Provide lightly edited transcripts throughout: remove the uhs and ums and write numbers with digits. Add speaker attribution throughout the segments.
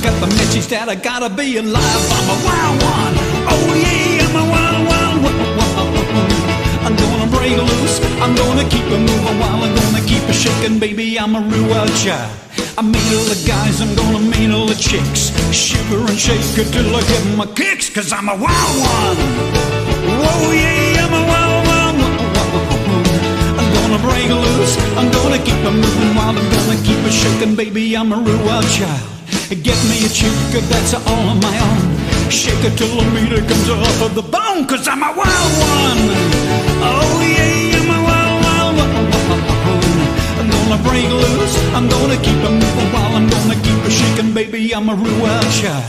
Speaker 1: got the message that I gotta be alive. I'm a wild one. Oh yeah, I'm a wild one. I'm gonna break loose. I'm gonna keep it moving while I'm gonna keep it shaking, baby. I'm a real wild child. I meet all the guys, I'm gonna meet all the chicks. Shiver and shake it till I get my kicks, 'cause I'm a wild one. Oh yeah, I'm a wild one. I'm gonna break loose. I'm gonna keep it moving while I'm gonna keep it shaking, baby. I'm a real wild child. Get me a chick that's all on my own. Shake it till the meter comes off of the bone, 'cause I'm a wild one. Oh yeah, I'm a wild one. I'm gonna break loose. I'm gonna keep it moving while I'm gonna keep it shaking, baby. I'm a real wild child.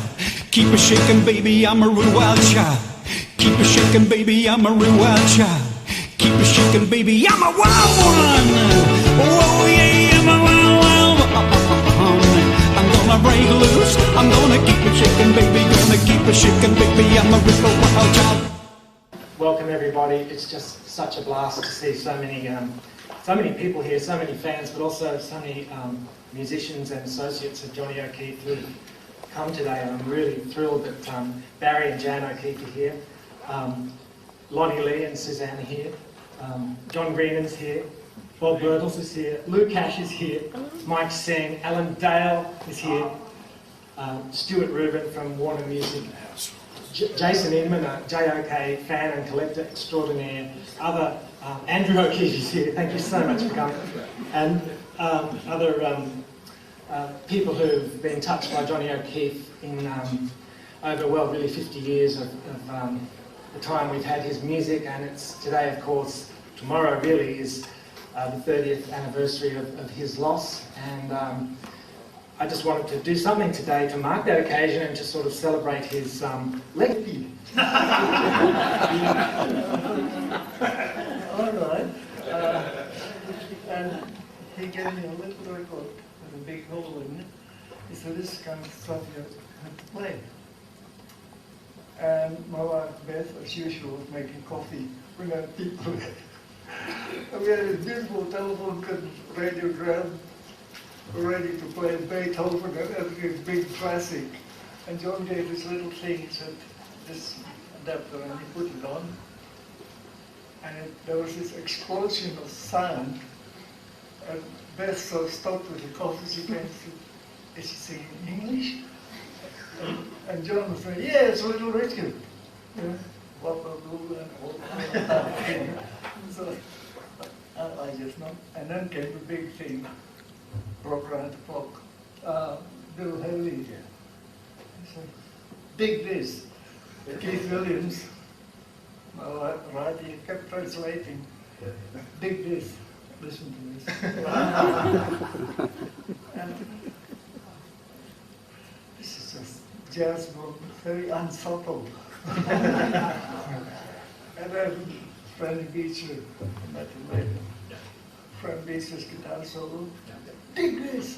Speaker 1: Keep it shaking, baby. I'm a real wild child. Keep it shaking, baby. I'm a real wild child. Keep it shaking, baby. I'm a wild one. Oh yeah, I'm a wild one. I'm gonna break loose. I'm gonna keep it shaking, baby. Gonna keep it shaking, baby. I'm a real wild child.
Speaker 2: Welcome everybody. It's just such a blast to see so many people here, so many fans, but also so many musicians and associates of Johnny O'Keefe who've come today. And I'm really thrilled that Barry and Jan O'Keefe are here. Lonnie Lee and Suzanne are here. John Greenan's here. Bob Birtles is here. Lou Cash is here. Mike Seng. Alan Dale is here. Stuart Rubin from Warner Music. Jason Inman, a JOK fan and collector extraordinaire. Andrew O'Keefe is here. Thank you so much for coming. And other people who've been touched by Johnny O'Keefe in over, well, really 50 years of the time we've had his music. And it's today, of course, tomorrow really is the 30th anniversary of his loss. And I just wanted to do something today to mark that occasion and to sort of celebrate his legacy.
Speaker 3: All right. And he gave me a little record with a big hole in it. He said, this kind of stuff you have to play. And my wife Beth, as usual, was making coffee when I had people. And we had a beautiful telephone radiogram ready to play Beethoven and every big classic. And John gave this little thing, he said, this adapter, and he put it on. And there was this explosion of sound. And Beth so stopped with the coffee, she came and said, is he singing English? And John was saying, yeah, it's Little Richard. Yeah. So I just know. And then came the big thing, broke around the clock. Bill Haley. So, dig this. Keith Williams. Right, he kept translating. Dig this. Listen to this. And this is just jazz, very unsubtle. And then Freddie Beecher, I met him later. Freddie Beecher's guitar solo. Dig this.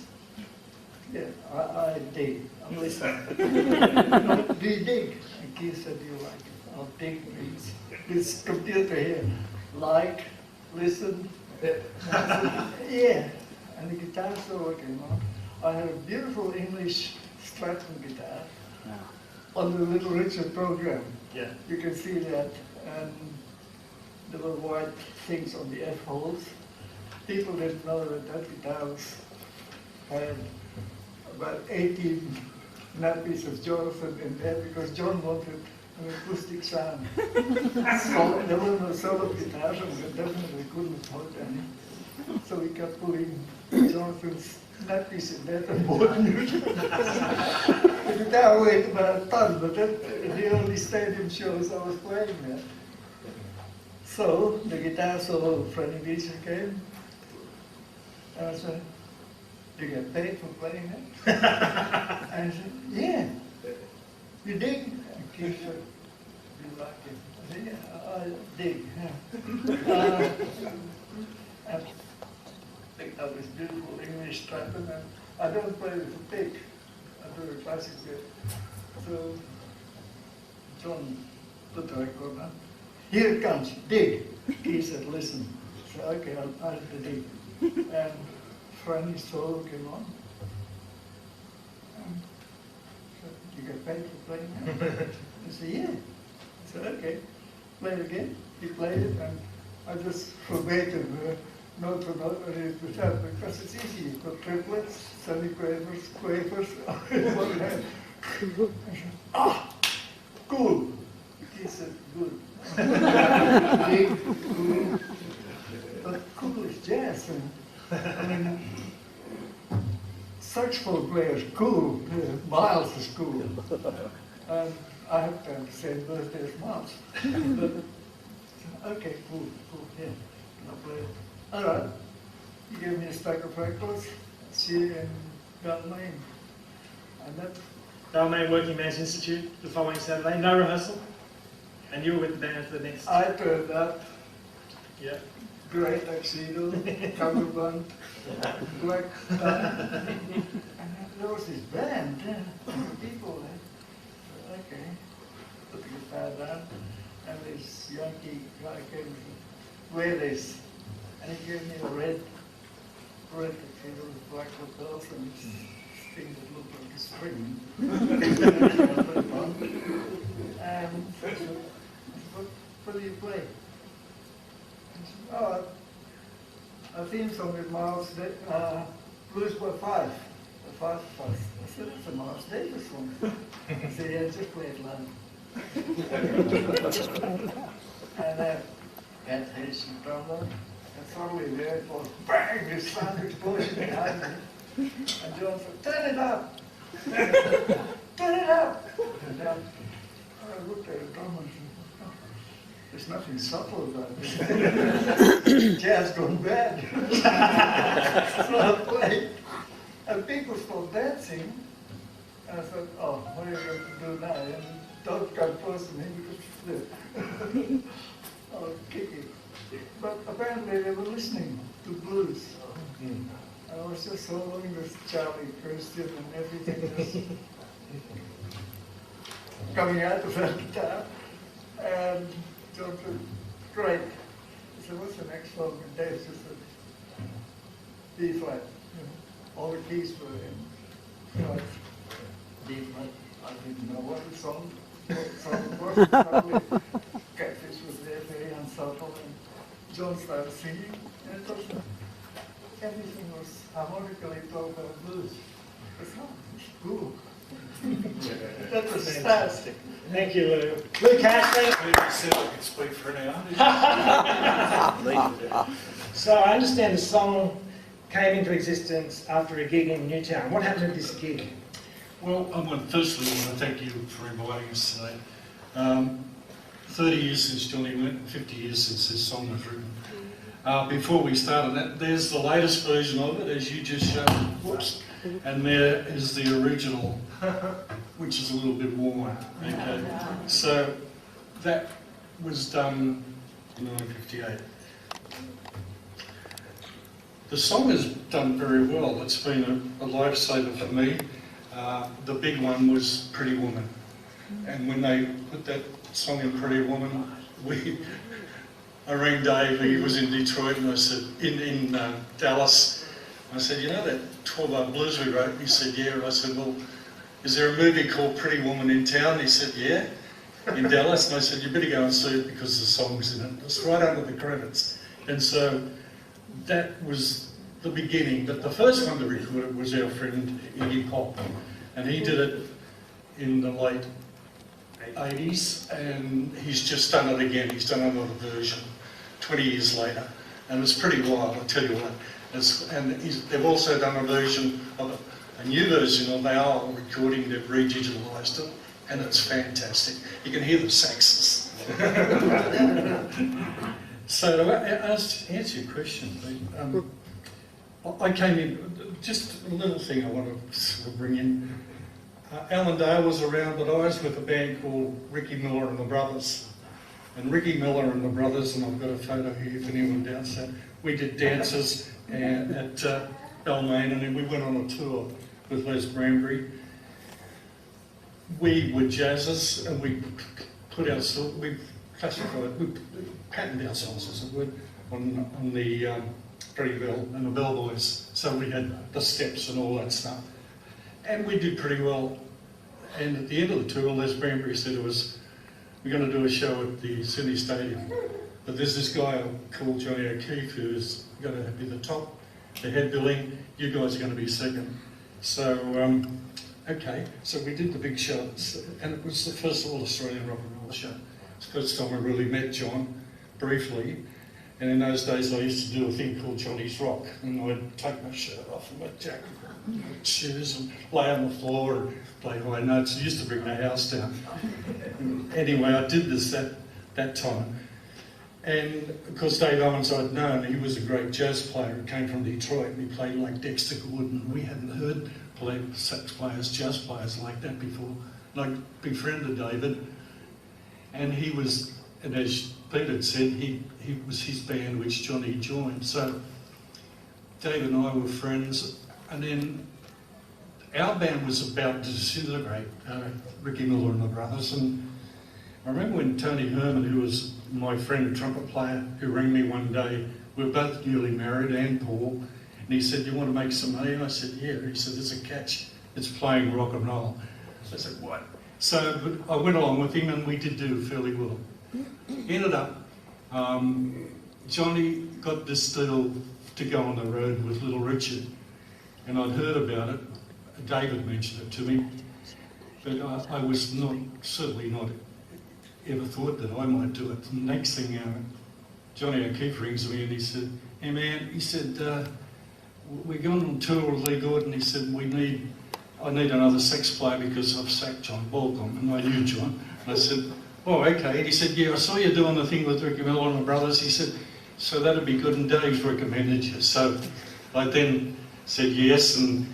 Speaker 3: Yeah, I dig. I'm listening. Do you dig? And Keith said, do you like it? I'll dig means this computer here. Like, listen. Yeah. And the guitar solo came on. I have a beautiful English Stratton guitar on the Little Richard program. Yeah. You can see that. And there were white things on the F-holes. People didn't know that that guitar had about 18 nappies of Jonathan in there because John wanted an acoustic sound. So there were no solo guitars and we definitely couldn't afford any. So we kept putting Jonathan's nappies in there and bought new. The guitar weighed about a ton, but that the only stadium shows I was playing there. So the guitar solo of Freddie Beecher came. And I said, do you get paid for playing it? And I said, yeah. You dig? And Keith said, do you like it? I said, yeah, I dig. Yeah. And picked up this beautiful English Stratton, and I don't play with a pick. I do the classic bit. So John put the record on. Here it comes, dig. Keith said, listen. I said, okay, I'll have to dig. And Franny's solo came on. And get paid for playing that? I said, yeah. I said, okay, play it again. He played it, and I just forbade him note for note and it was out because it's easy. You've got triplets, semi-quavers, quavers, in one hand. I said, ah, cool. He said, good. Big, cool. But cool is jazz. And, I mean, saxophone player's cool, Miles is cool. And I have to have the same birthday as Miles. But, okay, cool, yeah. I'll play it. All right. He gave me a stack of records, see in Balmain. And that.
Speaker 2: Balmain Working Man's Institute the following Saturday, no rehearsal. And you were with the band for the next.
Speaker 3: I turned up.
Speaker 2: Yeah.
Speaker 3: Grey tuxedo, cummerbund, black tie. And there was this band, people there. Okay. Put the guitar down. And this Yankee guy came to wear this. And he gave me a red tuxedo with black lapels and this thing that looked like a string. And I said, what do you play? He said, oh, a theme song with Miles Blues by Five. The Five of Us. I said, it's a Miles Davis song. He said, yeah, just play it loud. And Cat Haitian drummer, and suddenly there it was, bang, this sound explosion behind me. And John said, turn it up! Turn it up! And I looked at the drummer and said, oh, there's nothing subtle about this. Jazz gone bad. So I played, and people started dancing. And I thought, oh, what are you going to do now? And don't come close to me because I'll kick it. But apparently they were listening to blues. And I was just following this Charlie Christian and everything else coming out of that guitar. And John said, great. He said, what's the next song? And Dave just said, B flat. All the keys were in D flat. I didn't know what the song was. Probably Catfish was there, very unsubtle. And John started singing. And it was, everything was harmonically played by blues. It's cool. That was fantastic.
Speaker 2: Thank you, Lou. Lou Cash, thank you.
Speaker 4: You said I could speak for an hour.
Speaker 2: So I understand the song came into existence after a gig in Newtown. What happened at this gig?
Speaker 4: Well, firstly, I want to thank you for inviting us today. 30 years since Johnny went, and 50 years since this song was written. Before we started that, there's the latest version of it, as you just showed. Whoops. And there is the original, which is a little bit warmer. Okay. So that was done in 1958. The song has done very well. It's been a lifesaver for me. The big one was Pretty Woman. And when they put that song in Pretty Woman, I rang Dave, he was in Detroit, and I said, in Dallas, I said, you know that 12-bar blues we wrote? He said, yeah. And I said, well, is there a movie called Pretty Woman in town? He said, yeah, in Dallas. And I said, you better go and see it because the song's in it. It's right under the credits. And so that was the beginning. But the first one to record it was our friend Iggy Pop. And he did it in the late 80s, and he's just done it again. He's done another version 20 years later. And it's pretty wild, I tell you what. They've also done a version of a new version of our recording. They've redigitalised it, and it's fantastic. You can hear the saxes. So to answer your question, I came in, just a little thing I want to sort of bring in. Alan Dale was around, but I was with a band called Ricky Miller and the Brothers. And Ricky Miller and the Brothers, and I've got a photo here if anyone doubts that, we did dances at Balmain, and then we went on a tour with Les Brambury. We were jazzers, and we patterned ourselves, as it were, on the Freddie Bell and the Bellboys. So we had the steps and all that stuff. And we did pretty well. And at the end of the tour, Les Brambury said we're going to do a show at the Sydney Stadium. But there's this guy called Johnny O'Keefe who's going to be the top, the head billing. You guys are going to be second. So, okay. So we did the big show, and it was the first all-Australian rock and roll show. It's the first time I really met John, briefly. And in those days, I used to do a thing called Johnny's Rock, and I'd take my shirt off and my jacket and my shoes and lay on the floor and play high notes. I used to bring the house down. Anyway, I did this that time. And of course, Dave Owens I'd known, he was a great jazz player. He came from Detroit, and he played like Dexter Gordon. We hadn't heard sax players, jazz players like that before. And I befriended David, and he was, and as Peter had said, he was his band which Johnny joined. So Dave and I were friends, and then our band was about to disintegrate, Ricky Miller and the Brothers. And I remember when Tony Herman, who was my friend, trumpet player, who rang me one day, we were both newly married, and Paul, and he said, "You want to make some money?" And I said, "Yeah." He said, "There's a catch, it's playing rock and roll." I said, "What?" So but I went along with him, and we did do fairly well. Ended up, Johnny got this deal to go on the road with Little Richard, and I'd heard about it. David mentioned it to me, but I was certainly not ever thought that I might do it. The next thing, Johnny O'Keefe rings me and he said, "Hey man," he said, "we're going on tour with Lee Gordon." He said, I need another sax player because I've sacked John Balcom." And I knew John. And I said, "Oh, okay." And he said, "Yeah, I saw you doing the thing with Ricky Miller and the Brothers." He said, "So that'd be good, and Dave's recommended you." So I then said yes and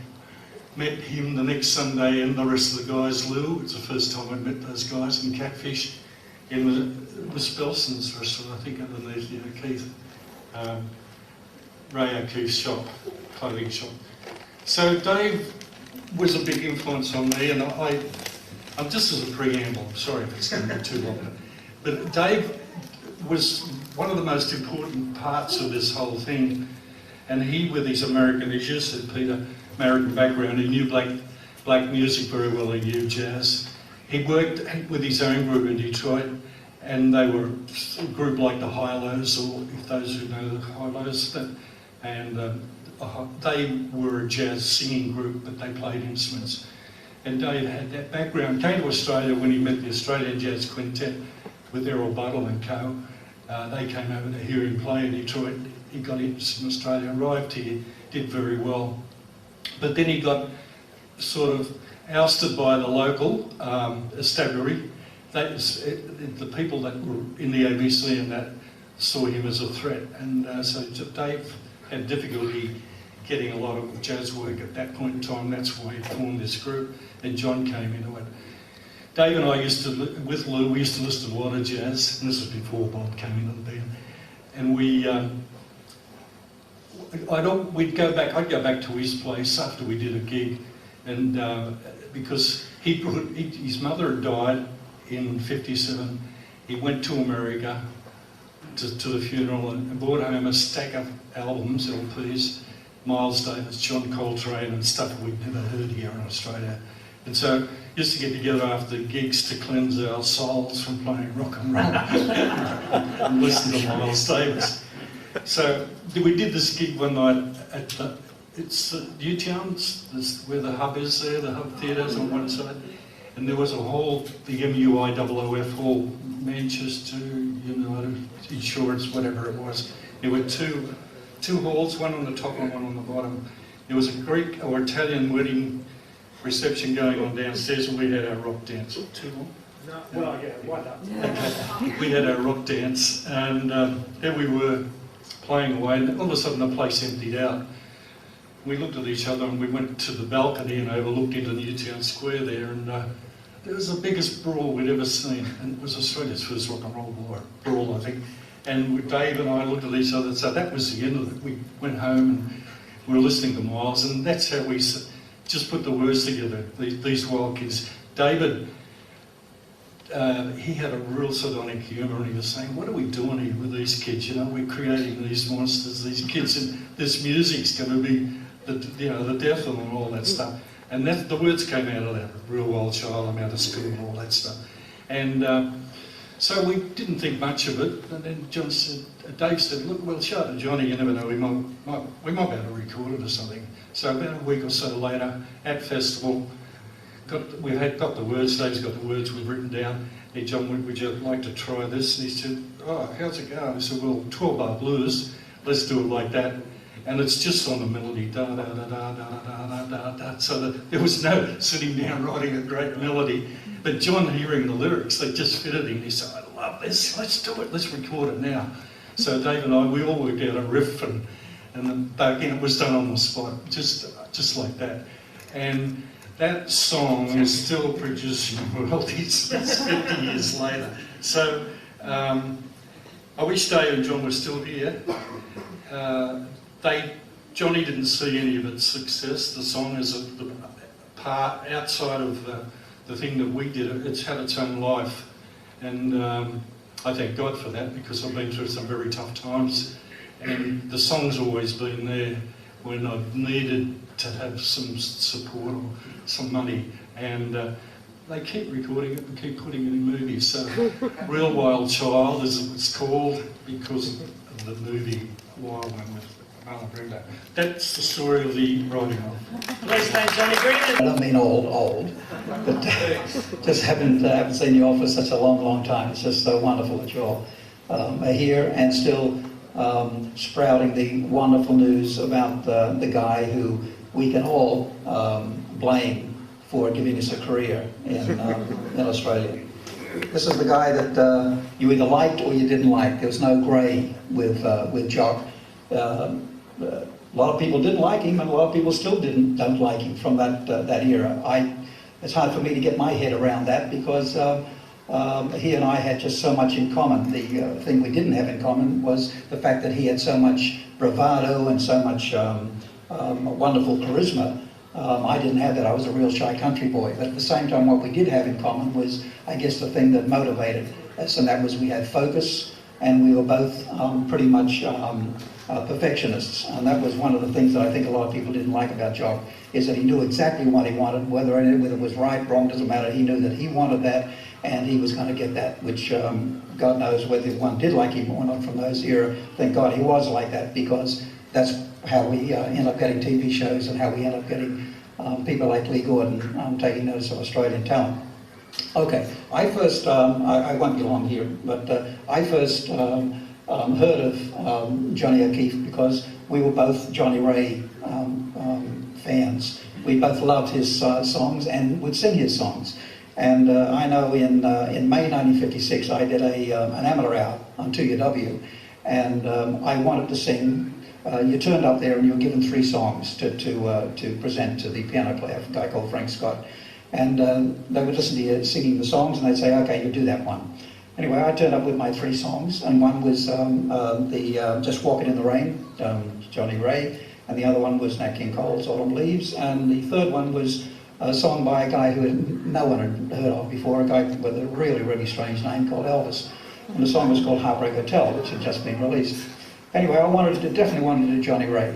Speaker 4: met him the next Sunday and the rest of the guys. Lou, it's the first time I'd met those guys, and Catfish in the Spelson's restaurant, I think underneath the O'Keefe, Ray O'Keefe's shop, clothing shop. So Dave was a big influence on me, and I'm just as a preamble, I'm sorry if it's going to be too long, but Dave was one of the most important parts of this whole thing, and he, with his American, as you said, Peter, American background, he knew black music very well, he knew jazz. He worked with his own group in Detroit, and they were a group like the Hi-Lo's, or if those who know the Hi-Lo's, and they were a jazz singing group, but they played instruments. And Dave had that background, came to Australia when he met the Australian Jazz Quintet with Errol Buttle and co. They came over to hear him play in Detroit. He got into Australia, arrived here, did very well. But then he got sort of ousted by the local constabulary. The people that were in the ABC and that saw him as a threat. And so Dave had difficulty getting a lot of jazz work at that point in time. That's why he formed this group, and John came into it. Dave and I with Lou, we used to listen to a lot of jazz, and this was before Bob came into the band. And I'd go back to his place after we did a gig, and because his mother had died in '57, he went to America to the funeral and brought home a stack of albums, LPs, Miles Davis, John Coltrane, and stuff we'd never heard here in Australia. And so used to get together after the gigs to cleanse our souls from playing rock and roll and listen to Miles Davis. So we did this gig one night at Newtowns, where the hub is there, the hub theatre's on one side, and there was a hall, the MUIOOF hall, Manchester United Insurance, whatever it was. There were two halls, one on the top and one on the bottom. There was a Greek or Italian wedding reception going on downstairs, and we had our rock dance. Too long?
Speaker 2: No, well, yeah, why not?
Speaker 4: Okay. We had our rock dance, and there we were playing away, and all of a sudden the place emptied out. We looked at each other and we went to the balcony and overlooked into Newtown Square there, and it was the biggest brawl we'd ever seen, and it was Australia's first rock and roll brawl, I think. And Dave and I looked at each other, so that was the end of it. We went home and we were listening to Miles, and that's how we just put the words together, these wild kids. David, he had a real sardonic humour, and he was saying, "What are we doing here with these kids? You know, we're creating these monsters, these kids, and this music's going to be the death of them and all that stuff." And that, the words came out of that, real wild child, I'm out of school and all that stuff. And so we didn't think much of it, and then Dave said, look, we'll show it to Johnny, you never know, we might be able to record it or something. So about a week or so later, at festival, we had got the words, Dave's got the words we've written down. Hey John, would you like to try this? And he said, oh, how's it going? I said, well, 12-bar blues, let's do it like that. And it's just on the melody, da da da da da da da da. So that there was no sitting down writing a great melody. But John, hearing the lyrics, they just fitted him. He said, I love this, let's do it, let's record it now. So Dave and I, we all worked out a riff, and then again it was done on the spot, just like that. And that song is still producing royalties 50 years later. So I wish Dave and John were still here. Johnny didn't see any of its success. The song is a part outside of the thing that we did. It's had its own life, and I thank God for that, because I've been through some very tough times, and the song's always been there when I've needed to have some support or some money, and they keep recording it and keep putting it in movies. So Real Wild Child, as it was called, because of the movie Wild One with Marlon Brando. That's the story of the writing of.
Speaker 2: Please thank Johnny Green.
Speaker 5: I don't mean old, but just haven't seen you all for such a long time. It's just so wonderful that you all are here and still sprouting the wonderful news about the guy who we can all blame for giving us a career in Australia. This is the guy that you either liked or you didn't like. There was no grey with Jock. A lot of people didn't like him, and a lot of people still don't like him from that era. It's hard for me to get my head around that, because he and I had just so much in common. The thing we didn't have in common was the fact that he had so much bravado and so much wonderful charisma. I didn't have that. I was a real shy country boy. But at the same time, what we did have in common was, I guess, the thing that motivated us, and that was we had focus, and we were both pretty much perfectionists. And that was one of the things that I think a lot of people didn't like about Jock, is that he knew exactly what he wanted, whether it was right, wrong, doesn't matter. He knew that he wanted that, and he was going to get that, which God knows whether one did like him or not from those era. Thank God he was like that, because that's how we end up getting TV shows, and how we end up getting people like Lee Gordon taking notice of Australian talent. Okay, I first, I won't be long here, but I first heard of Johnny O'Keefe because we were both Johnny Ray fans. We both loved his songs and would sing his songs. And I know in May 1956 I did an amateur hour on 2UW, and I wanted to sing. You turned up there and you were given 3 songs to present to the piano player, a guy called Frank Scott. And they would listen to you singing the songs, and they'd say, okay, you do that one. Anyway, I turned up with my 3 songs, and one was Just Walking in the Rain, Johnny Ray, and the other one was Nat King Cole's Autumn Leaves, and the third one was a song by a guy who no one had heard of before, a guy with a really, really strange name called Elvis. And the song was called Heartbreak Hotel, which had just been released. Anyway, I definitely wanted to do Johnny Ray.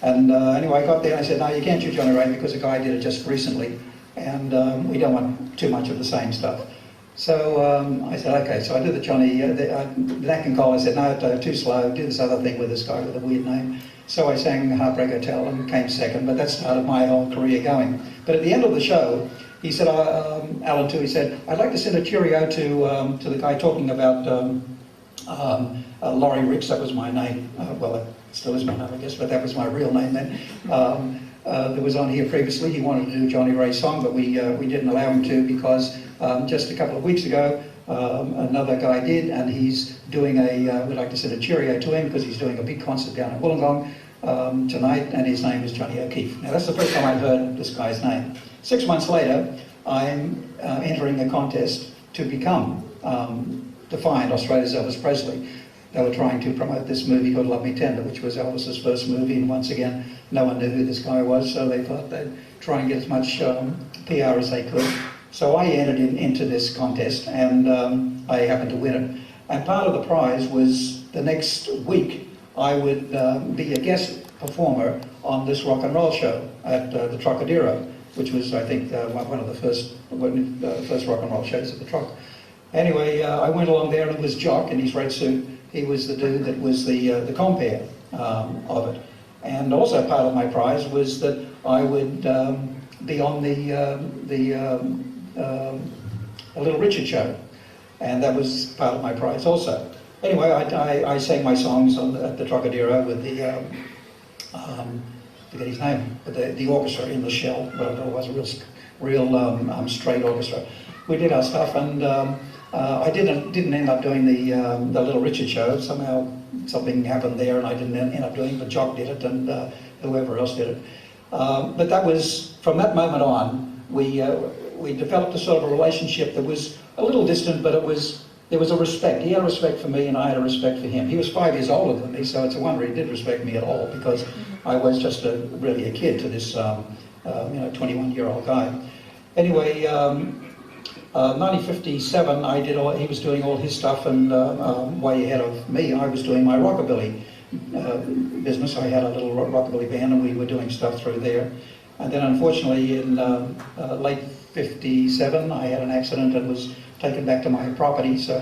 Speaker 5: And anyway, I got there and I said, no, you can't do Johnny Ray because a guy did it just recently, and we don't want too much of the same stuff. So I said, okay, so I did the Johnny, Nat King Cole. I said, no, too slow, do this other thing with this guy with a weird name. So I sang Heartbreak Hotel and came second, but that started my whole career going. But at the end of the show, he said, Alan too, he said, I'd like to send a cheerio to the guy talking about Laurie Ricks. That was my name. Well, it still is my name, I guess, but that was my real name then. That was on here previously. He wanted to do Johnny Ray's song, but we didn't allow him to, because just a couple of weeks ago, another guy did, and he's doing we'd like to send a cheerio to him because he's doing a big concert down in Wollongong tonight, and his name is Johnny O'Keefe. Now, that's the first time I've heard this guy's name. 6 months later, I'm entering a contest to become, to find Australia's Elvis Presley. They were trying to promote this movie called Love Me Tender, which was Elvis's first movie, and once again, no one knew who this guy was, so they thought they'd try and get as much PR as they could. So I entered into this contest, and I happened to win it. And part of the prize was the next week I would be a guest performer on this rock and roll show at the Trocadero. which was, I think, one of the first rock and roll shows at the Troc. Anyway, I went along there, and it was Jock in his red suit. He was the dude that was the compere of it. And also part of my prize was that I would be on the Little Richard show, and that was part of my prize also. Anyway, I sang my songs at the Trocadero with the forget his name, but the orchestra in the shell, whatever it was, a real straight orchestra. We did our stuff, and I didn't end up doing the Little Richard show. Somehow something happened there, and I didn't end up doing it, but Jock did it, and whoever else did it. But that was, from that moment on, we developed a sort of a relationship that was a little distant, but there was a respect. He had a respect for me, and I had a respect for him. He was 5 years older than me, so it's a wonder he did respect me at all, because I was just really a kid to this 21-year-old guy. Anyway, 1957, he was doing all his stuff, and way ahead of me, I was doing my rockabilly business. I had a little rockabilly band, and we were doing stuff through there. And then, unfortunately, in late 57, I had an accident and was taken back to my property, so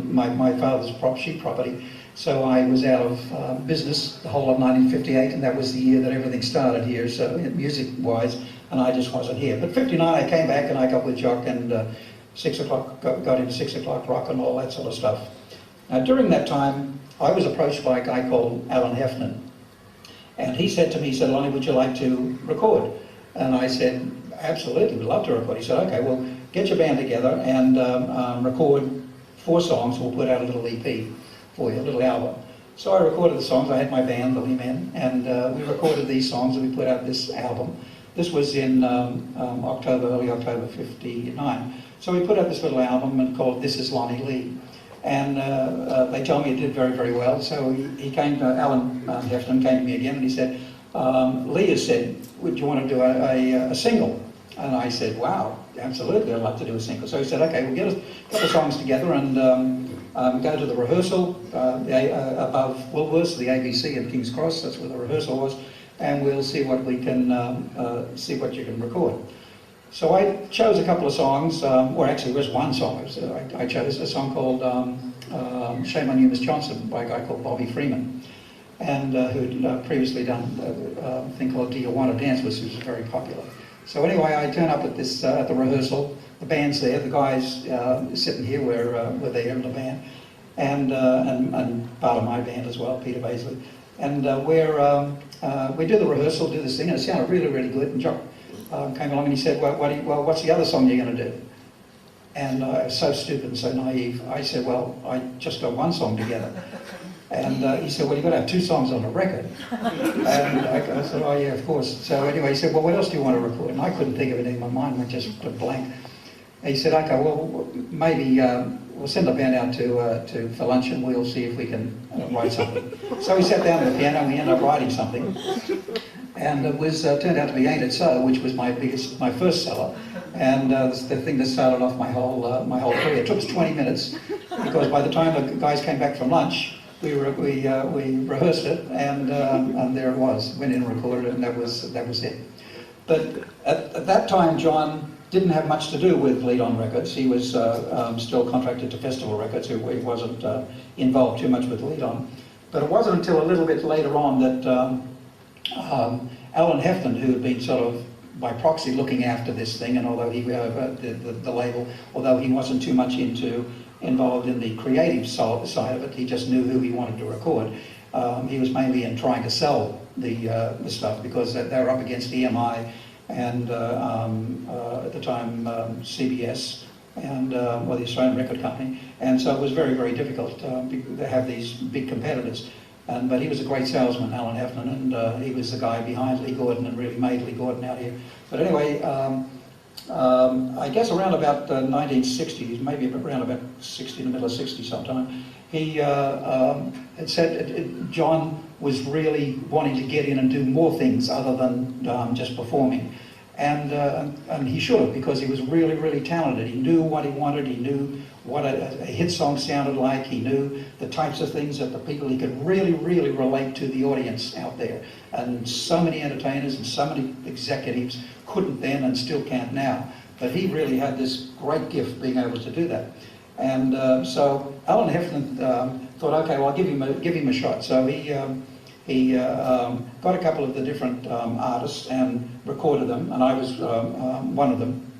Speaker 5: my father's sheep property. So I was out of business the whole of 1958, and that was the year that everything started here, so music-wise, and I just wasn't here. But 59, I came back, and I got with Jock, and 6 o'clock, got into 6 o'clock rock and all that sort of stuff. Now, during that time, I was approached by a guy called Alan Heffernan, and he said to me, he said, "Lonnie, would you like to record?" And I said, "Absolutely, we'd love to record." He said, "Okay, well, get your band together and record 4 songs. We'll put out a little EP for you, a little album." So I recorded the songs. I had my band, the Lee Men, and we recorded these songs, and we put out this album. This was in early October 59. So we put out this little album and called This Is Lonnie Lee. And they told me it did very, very well. So he came to, Alan Heffernan came to me again, and he said, "Lee has said, would you want to do a single?" And I said, "Wow, absolutely, I'd like to do a single." So he said, "Okay, we'll get a couple of songs together and go to the rehearsal above Woolworths, the ABC in King's Cross, that's where the rehearsal was, and we'll see what we can, see what you can record." So I chose a couple of songs, or actually it was one song. I chose a song called Shame on You, Miss Johnson, by a guy called Bobby Freeman, and who'd previously done a thing called Do You Want to Dance, which was very popular. So anyway, I turn up at this at the rehearsal. The band's there. The guys sitting here were there in the band, and part of my band as well, Peter Baisley. And we do the rehearsal, do this thing, and it sounded really, really good. And Jock came along and he said, "Well, what's the other song you're going to do?" And I was so stupid and so naive. I said, "Well, I just got one song together." And he said, "Well, you've got to have 2 songs on a record." And I said, "Oh yeah, of course." So anyway, he said, "Well, what else do you want to record?" And I couldn't think of anything. My mind went just blank. And he said, "Okay, well, maybe we'll send the band out for lunch, and we'll see if we can write something." So we sat down at the piano, and we ended up writing something. And it was turned out to be Ain't It So, which was my first seller, and the thing that started off my whole career. It took us 20 minutes, because by the time the guys came back from lunch, we rehearsed it, and there it was. Went in and recorded it, and that was it. But at that time, John didn't have much to do with Lead On Records. He was still contracted to Festival Records. He wasn't involved too much with Lead On. But it wasn't until a little bit later on that Alan Heffernan, who had been sort of by proxy looking after this thing, and although he the label, although he wasn't too much involved in the creative side of it, he just knew who he wanted to record. He was mainly in trying to sell the stuff, because they were up against EMI and at the time CBS and the Australian Record Company, and so it was very, very difficult to have these big competitors. But he was a great salesman, Alan Heffernan, and he was the guy behind Lee Gordon and really made Lee Gordon out here. But anyway, I guess around about the 1960s, maybe around about 60, in the middle of 60 sometime, he had said John was really wanting to get in and do more things other than just performing. And he should have, because he was really, really talented. He knew what he wanted, he knew what a hit song sounded like, he knew the types of things that the people, he could really, really relate to the audience out there. And so many entertainers and so many executives couldn't then and still can't now. But he really had this great gift being able to do that. And so Alan Heffernan thought, okay, well, I'll give him a shot. So he got a couple of the different artists and recorded them, and I was one of them,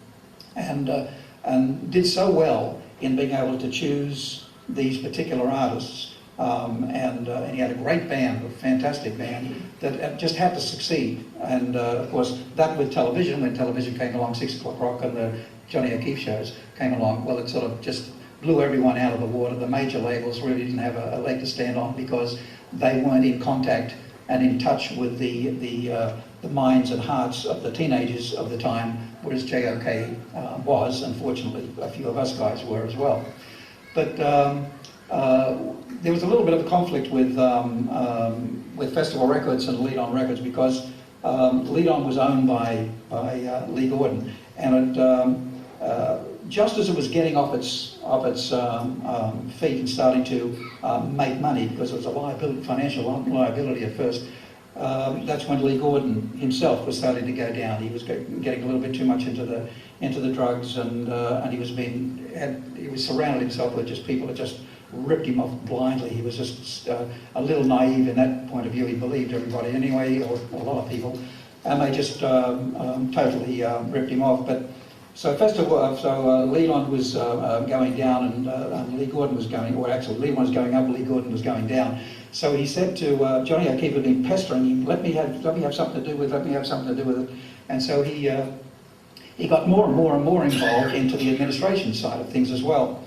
Speaker 5: and did so well in being able to choose these particular artists. And he had a great band, a fantastic band, that just had to succeed. And of course, that with television, when television came along, 6 O'Clock Rock and the Johnny O'Keefe shows came along, well, it sort of just blew everyone out of the water. The major labels really didn't have a leg to stand on because they weren't in contact and in touch with the minds and hearts of the teenagers of the time, whereas JOK was. Unfortunately, a few of us guys were as well. But there was a little bit of a conflict with Festival Records and Lead On Records because Lead On was owned by Lee Gordon, and just as it was getting off its feet and starting to make money, because it was a liability, financial liability at first, that's when Lee Gordon himself was starting to go down. He was getting a little bit too much into the drugs, and he was surrounded himself with just people that just ripped him off blindly. He was just a little naive in that point of view. He believed everybody anyway, or a lot of people, and they just totally ripped him off. But so Lead On was going down, and Lee Gordon was going, or actually Lead On was going up, Lee Gordon was going down. So he said to Johnny O'Keefe had been pestering him, let me have something to do with it. And so he got more and more and more involved into the administration side of things as well.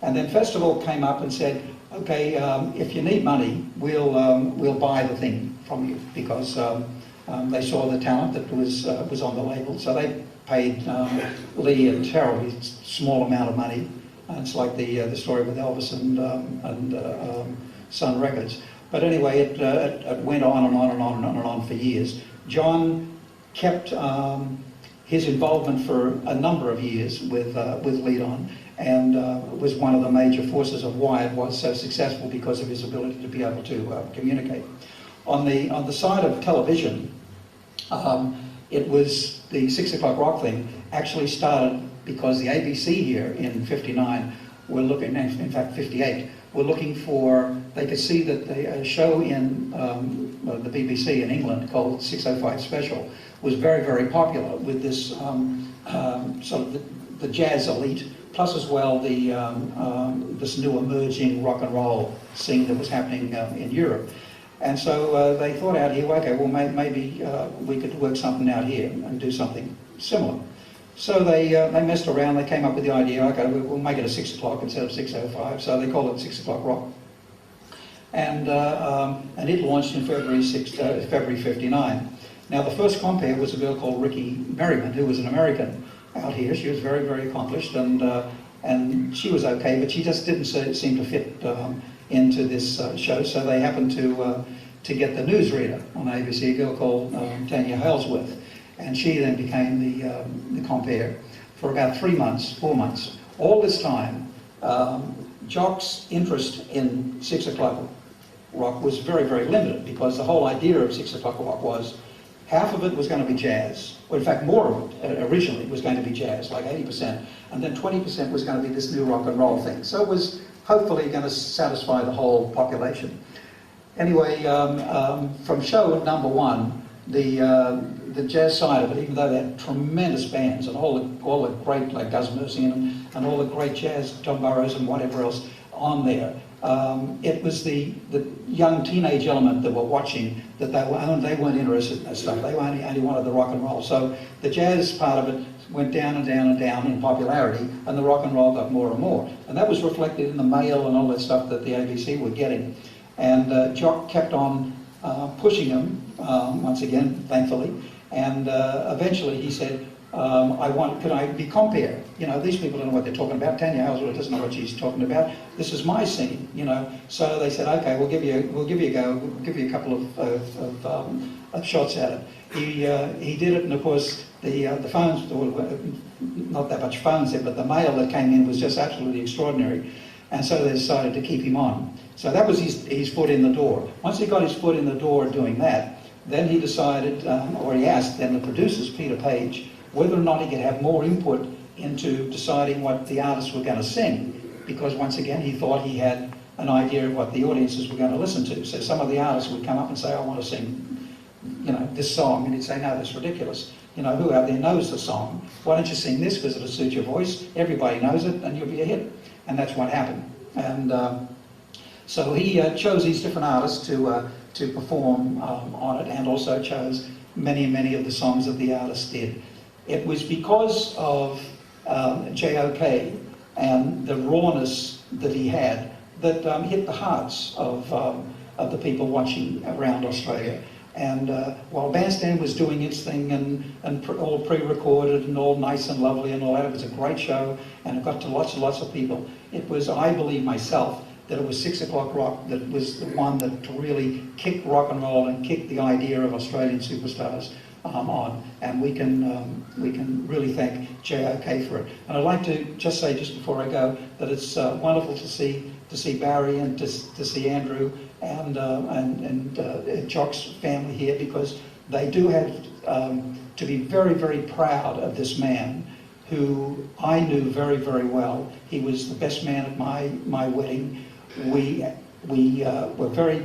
Speaker 5: And then Festival came up and said, okay, if you need money, we'll buy the thing from you, because they saw the talent that was on the label. So they paid Lee a terribly small amount of money. It's like the story with Elvis and Sun Records. But anyway, it went on and on and on and on and on for years. John kept his involvement for a number of years with Lead On, and was one of the major forces of why it was so successful, because of his ability to be able to communicate. On the side of television, it was the 6 O'Clock Rock thing actually started because the ABC here in '59 were looking, in fact 58, were looking for, they could see that a show in the BBC in England called 605 Special was very, very popular with this sort of the jazz elite, plus as well this new emerging rock and roll scene that was happening in Europe. And so they thought out here, okay, well maybe we could work something out here and do something similar. So they messed around, they came up with the idea, okay, we'll make it a 6 o'clock instead of 6:05, so they called it 6 O'Clock Rock. And it launched in February '59. Now the first compere was a girl called Ricky Merriman, who was an American out here. She was very, very accomplished, and she was okay, but she just didn't seem to fit into this show. So they happened to get the newsreader on ABC, a girl called Tanya Halesworth, and she then became the compere for about 4 months. All this time, Jock's interest in 6 O'Clock Rock was very, very limited, because the whole idea of 6 O'Clock Rock was half of it was going to be jazz, or in fact more of it originally was going to be jazz, like 80%, and then 20% was going to be this new rock and roll thing. So it was hopefully going to satisfy the whole population. Anyway, from show number 1, the jazz side of it, even though they had tremendous bands and all the great, like Gus Mersey and all the great jazz, Tom Burrows and whatever else on there, it was the young teenage element that were watching that they weren't interested in that stuff. They only wanted the rock and roll. So the jazz part of it went down and down and down in popularity, and the rock and roll got more and more. And that was reflected in the mail and all that stuff that the ABC were getting. And Jock kept on pushing them, once again, thankfully. And eventually he said, could I be compere? You know, these people don't know what they're talking about. Tanya Halesworth doesn't know what she's talking about. This is my scene, you know. So they said, okay, we'll give you a go. We'll give you a couple of shots at it. He did it, and of course the phones, not that much phones there, but the mail that came in was just absolutely extraordinary. And so they decided to keep him on. So that was his foot in the door. Once he got his foot in the door doing that, Then he decided, or he asked then the producers, Peter Page, whether or not he could have more input into deciding what the artists were going to sing, because once again he thought he had an idea of what the audiences were going to listen to. So some of the artists would come up and say, I want to sing, this song, and he'd say, no, that's ridiculous. Who out there knows the song? Why don't you sing this because it'll suit your voice? Everybody knows it, and you'll be a hit. And that's what happened. And so he chose these different artists to perform on it, and also chose many of the songs that the artists did. It was because of J.O.K. and the rawness that he had that hit the hearts of the people watching around Australia. And while Bandstand was doing its thing and all pre-recorded and all nice and lovely and all that, it was a great show and it got to lots and lots of people. It was, I believe myself, that it was 6 o'clock rock that was the one that really kicked rock and roll and kicked the idea of Australian superstars on. And we can really thank J.O.K. for it. And I'd like to just say, just before I go, that it's wonderful to see Barry and to see Andrew and Jock's family here, because they do have to be very proud of this man who I knew very well. He was the best man at my wedding. We were very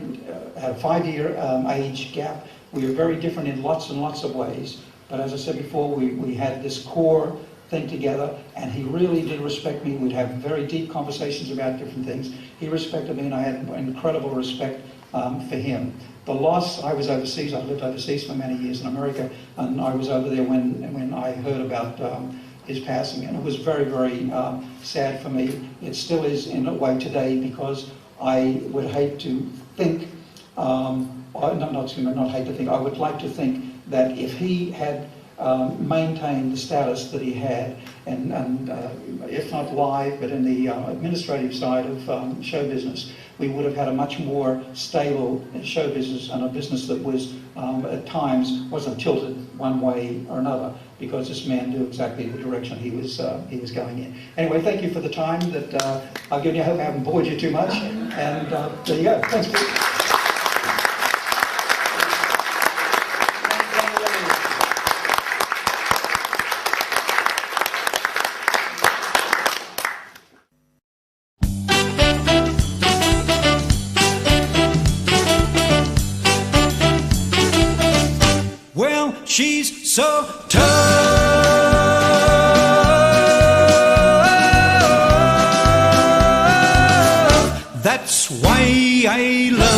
Speaker 5: had a 5-year age gap. We were very different in lots and lots of ways, but as I said before, we had this core thing together, and he really did respect me. We'd have very deep conversations about different things. He respected me, and I had incredible respect for him. The loss, I was overseas, I lived overseas for many years in America, and I was over there when I heard about his passing, and it was very sad for me. It still is in a way today, because I would hate to think, I would like to think that if he had maintained the status that he had, and if not live, but in the administrative side of show business, we would have had a much more stable show business, and a business that was at times wasn't tilted one way or another, because this man knew exactly the direction he was going in. Anyway, thank you for the time that I've given you. I hope I haven't bored you too much, and there you go. Thanks, Pete.
Speaker 1: She's so tough. That's why I love